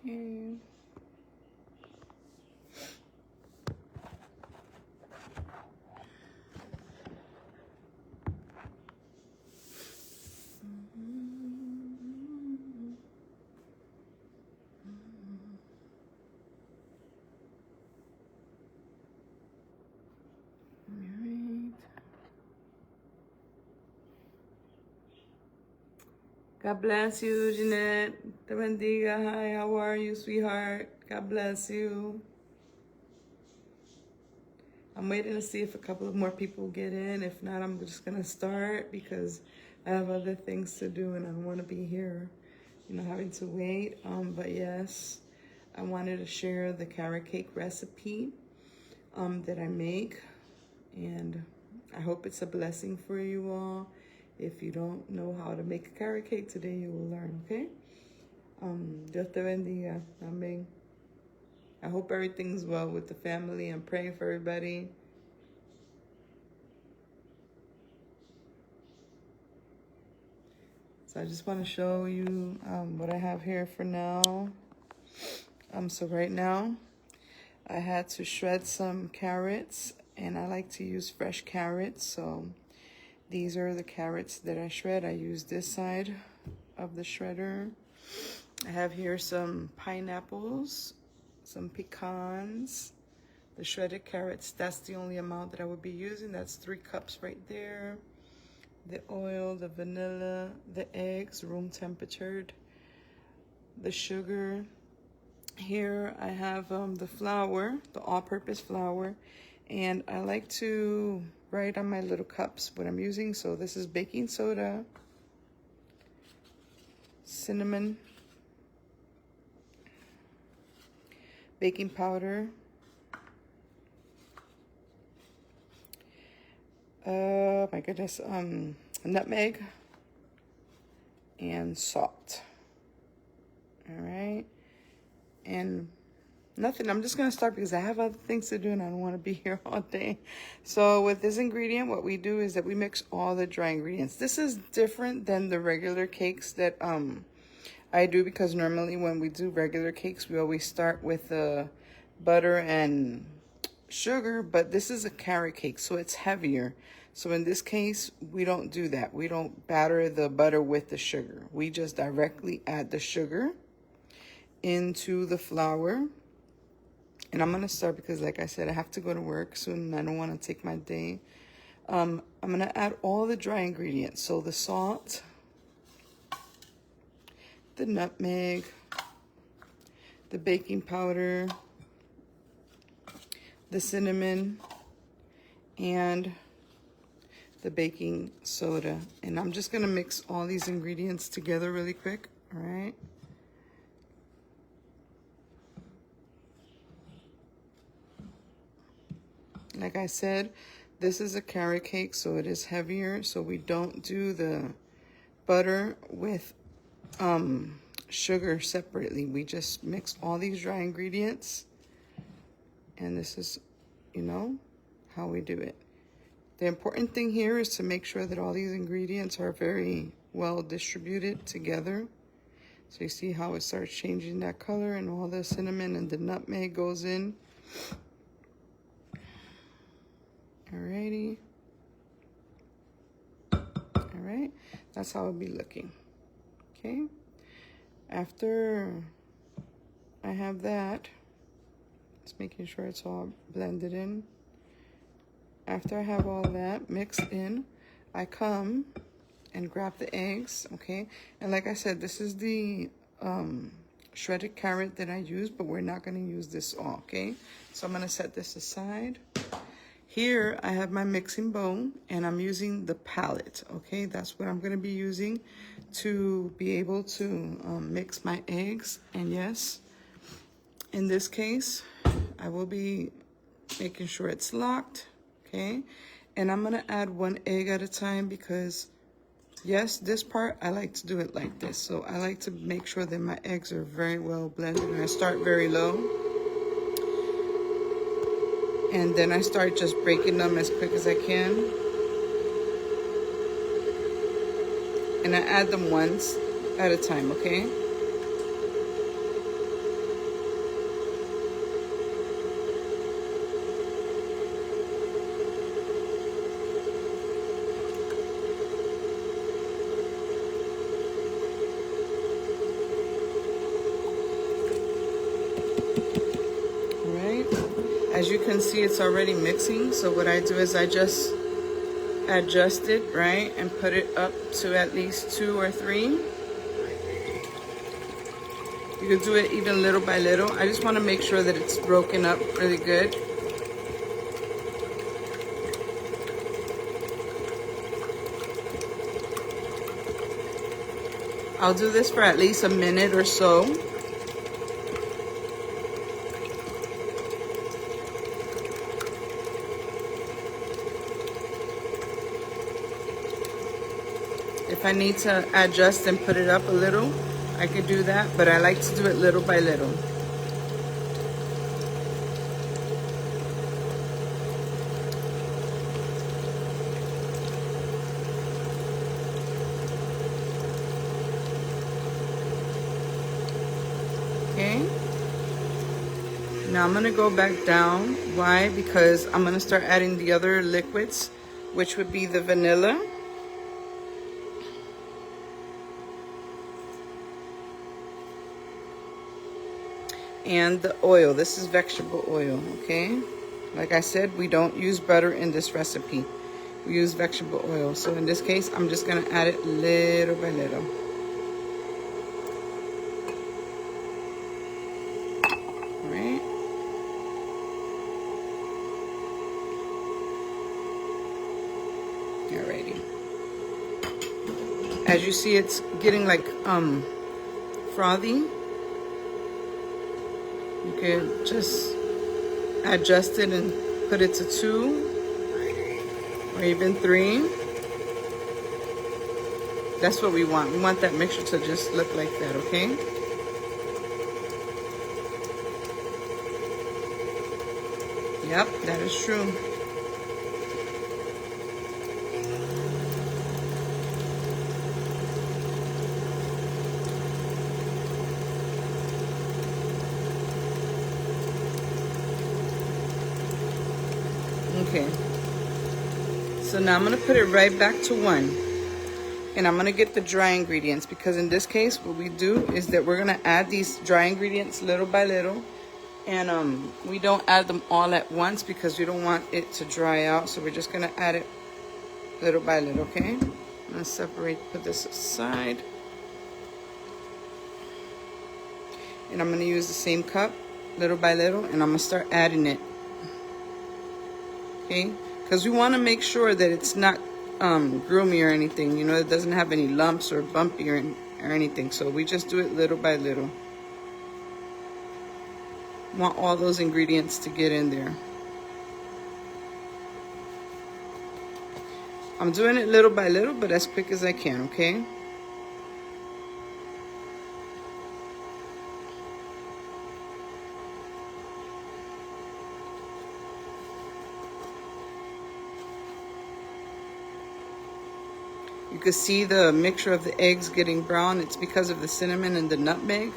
Okay. God bless you, Jeanette. Te bendiga. Hi, how are you, sweetheart? God bless you. I'm waiting to see if a couple of more people get in. If not, I'm just going to start because I have other things to do and I don't want to be here, you know, having to wait. But yes, I wanted to share the carrot cake recipe that I make. And I hope it's a blessing for you all. If you don't know how to make a carrot cake today, you will learn, okay? Dios te bendiga. Amen. I hope everything's well with the family. I'm praying for everybody. So I just want to show you what I have here for now. So right now, I had to shred some carrots, and I like to use fresh carrots. So these are the carrots that I shred. I use this side of the shredder. I have here some pineapples, some pecans, the shredded carrots. That's the only amount that I would be using. That's 3 cups right there. The oil, the vanilla, the eggs, room temperatured, the sugar. Here I have the flour, the all-purpose flour, and I like to write on my little cups what I'm using. So this is baking soda, cinnamon, baking powder, my goodness, nutmeg, and salt. All right, and nothing. I'm just gonna start because I have other things to do and I don't want to be here all day. So with this ingredient, what we do is that we mix all the dry ingredients. This is different than the regular cakes that I do, because normally when we do regular cakes, we always start with butter and sugar, but this is a carrot cake, so it's heavier. So in this case, we don't do that. We don't batter the butter with the sugar. We just directly add the sugar into the flour. And I'm going to start because, like I said, I have to go to work soon and I don't want to take my day. I'm going to add all the dry ingredients. So the salt, the nutmeg, the baking powder, the cinnamon, and the baking soda. And I'm just going to mix all these ingredients together really quick. All right. Like I said, this is a carrot cake, so it is heavier. So we don't do the butter with sugar separately. We just mix all these dry ingredients. And this is, you know, how we do it. The important thing here is to make sure that all these ingredients are very well distributed together. So you see how it starts changing that color and all the cinnamon and the nutmeg goes in. Alrighty. All right, that's how it'll be looking. Okay. After I have that, just making sure it's all blended in. After I have all that mixed in, I come and grab the eggs, okay? And like I said, this is the shredded carrot that I use, but we're not gonna use this all, okay? So I'm gonna set this aside. Here I have my mixing bowl and I'm using the palette, okay? That's what I'm gonna be using to be able to mix my eggs. And yes, in this case, I will be making sure it's locked, okay? And I'm gonna add 1 egg at a time because, yes, this part, I like to do it like this. So I like to make sure that my eggs are very well blended, and I start very low. And then I start just breaking them as quick as I can. And I add them once at a time, okay? As you can see, it's already mixing. So what I do is I just adjust it, right? And put it up to at least 2 or 3. You can do it even little by little. I just want to make sure that it's broken up really good. I'll do this for at least a minute or so. If I need to adjust and put it up a little, I could do that, but I like to do it little by little. Okay. Now I'm gonna go back down. Why? Because I'm gonna start adding the other liquids, which would be the vanilla. And the oil. This is vegetable oil, okay? Like I said, we don't use butter in this recipe. We use vegetable oil. So in this case, I'm just gonna add it little by little. All right. Alrighty. As you see, it's getting like frothy. You can just adjust it and put it to 2 or even 3. That's what we want. We want that mixture to just look like that, okay? Yep, that is true. Okay, so now I'm going to put it right back to 1, and I'm going to get the dry ingredients, because in this case what we do is that we're going to add these dry ingredients little by little, and we don't add them all at once because we don't want it to dry out, so we're just going to add it little by little. Okay, I'm going to separate, put this aside, and I'm going to use the same cup little by little, and I'm going to start adding it. Okay, because we want to make sure that it's not groomy or anything, you know, it doesn't have any lumps or bumpy or anything. So we just do it little by little. Want all those ingredients to get in there. I'm doing it little by little, but as quick as I can, okay? You can see the mixture of the eggs getting brown. It's because of the cinnamon and the nutmeg.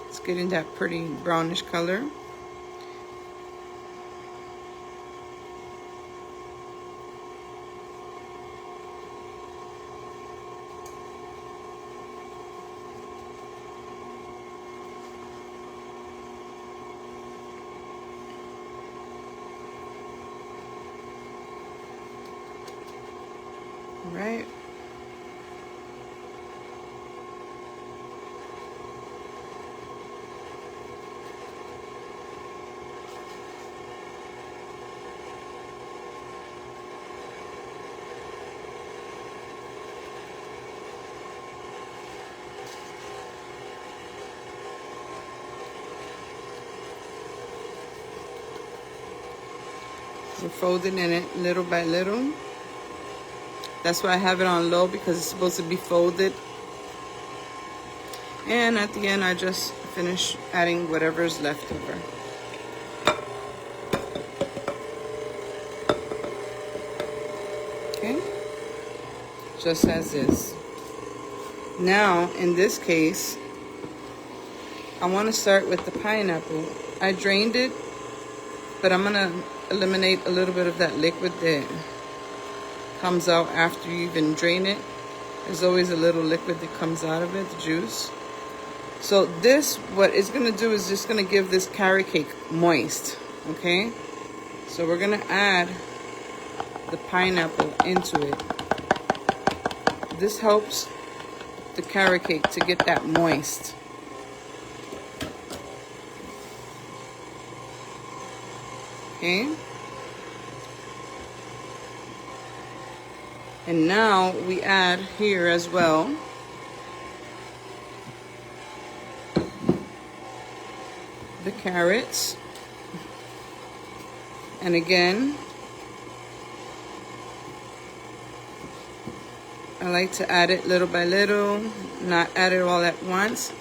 It's getting that pretty brownish color. Right. We're folding in it little by little. That's why I have it on low, because it's supposed to be folded. And at the end, I just finish adding whatever is left over. Okay, just as is. Now, in this case, I want to start with the pineapple. I drained it, but I'm gonna eliminate a little bit of that liquid that comes out after you even drain it. There's always a little liquid that comes out of it, the juice. So this, what it's gonna do is just gonna give this carrot cake moist, okay? So we're gonna add the pineapple into it. This helps the carrot cake to get that moist. Okay? And now we add here as well the carrots. And again, I like to add it little by little, not add it all at once.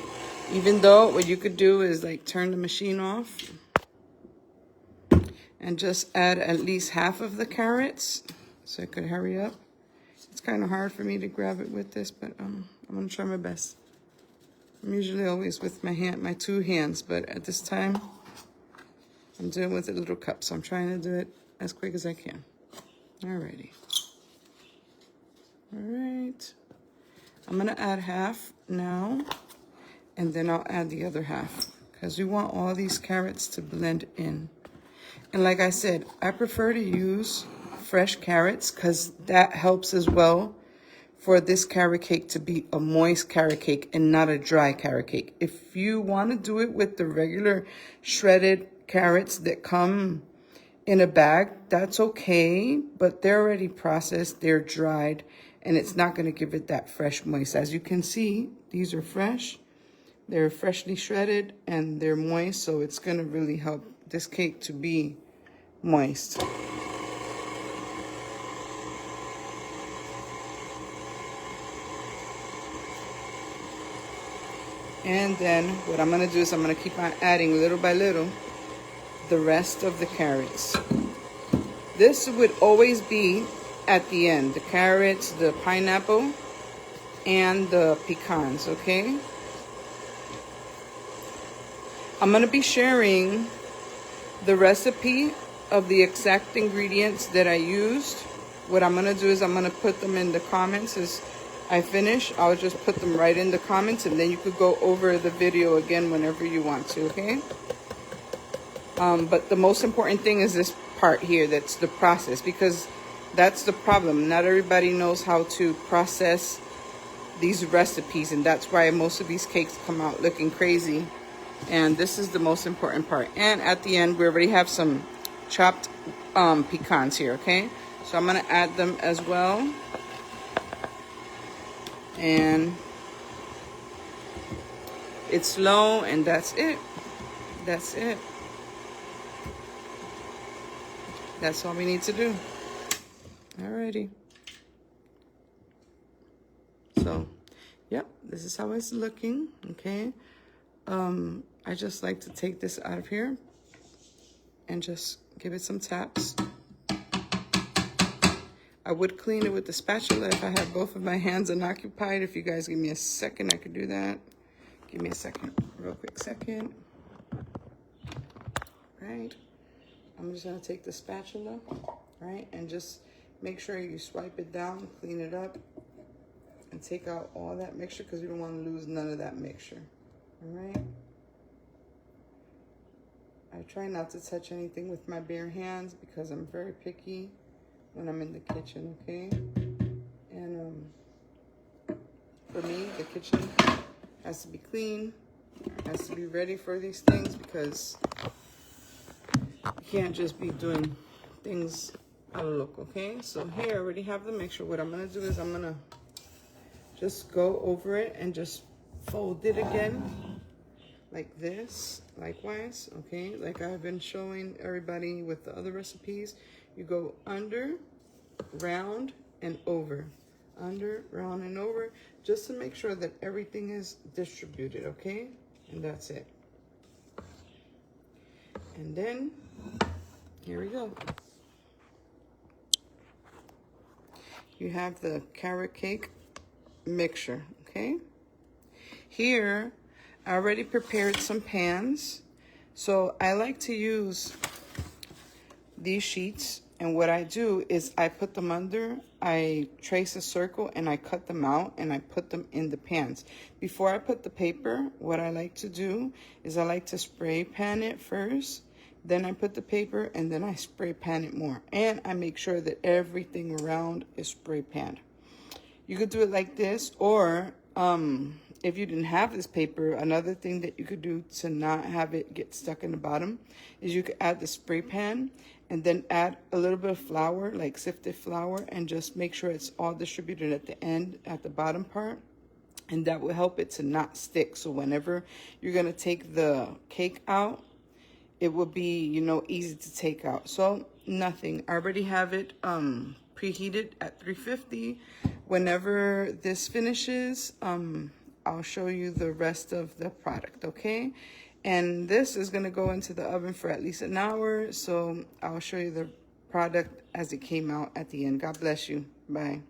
Even though what you could do is like turn the machine off and just add at least half of the carrots so I could hurry up. It's kind of hard for me to grab it with this, but I'm gonna try my best. I'm usually always with my two hands, but at this time, I'm doing with a little cup, so I'm trying to do it as quick as I can. Alrighty. All right. I'm gonna add half now, and then I'll add the other half, because we want all these carrots to blend in. And like I said, I prefer to use fresh carrots, because that helps as well for this carrot cake to be a moist carrot cake and not a dry carrot cake. If you want to do it with the regular shredded carrots that come in a bag, that's okay, but they're already processed, they're dried, and it's not going to give it that fresh moist. As you can see, these are fresh, they're freshly shredded, and they're moist, so it's going to really help this cake to be moist. And then what I'm going to do is I'm going to keep on adding little by little the rest of the carrots. This would always be at the end, the carrots, the pineapple, and the pecans, okay? I'm going to be sharing the recipe of the exact ingredients that I used. What I'm going to do is I'm going to put them in the comments as I finish. I'll just put them right in the comments, and then you could go over the video again whenever you want to, okay? But the most important thing is this part here, that's the process, because that's the problem. Not everybody knows how to process these recipes, and that's why most of these cakes come out looking crazy. And this is the most important part. And at the end, we already have some chopped pecans here, okay? So I'm gonna add them as well. And it's low, and that's it. That's it. That's all we need to do. Alrighty. So, yep, this is how it's looking, okay? I just like to take this out of here and just give it some taps. I would clean it with the spatula if I had both of my hands unoccupied. If you guys give me a second, I could do that. Give me a second, real quick second. Right. I'm just gonna take the spatula, right, and just make sure you swipe it down, clean it up, and take out all that mixture, because you don't want to lose none of that mixture. All right. I try not to touch anything with my bare hands because I'm very picky when I'm in the kitchen, okay? And for me, the kitchen has to be clean, has to be ready for these things, because you can't just be doing things out of look, okay? So here I already have the mixture. What I'm gonna do is I'm gonna just go over it and just fold it again like this, likewise, okay? Like I've been showing everybody with the other recipes. You go under, round, and over. Under, round, and over, just to make sure that everything is distributed, okay? And that's it. And then, here we go. You have the carrot cake mixture, okay? Here, I already prepared some pans. So I like to use these sheets, And what I do is I put them under, I trace a circle and I cut them out and I put them in the pans. Before I put the paper, what I like to do is I like to spray pan it first. Then I put the paper and then I spray pan it more. And I make sure that everything around is spray panned. You could do it like this, or if you didn't have this paper, another thing that you could do to not have it get stuck in the bottom is you could add the spray pan and then add a little bit of flour, like sifted flour, and just make sure it's all distributed at the end, at the bottom part. And that will help it to not stick. So whenever you're gonna take the cake out, it will be, you know, easy to take out. So nothing, I already have it preheated at 350. Whenever this finishes, I'll show you the rest of the product, okay? And this is gonna go into the oven for at least an hour. So I'll show you the product as it came out at the end. God bless you. Bye.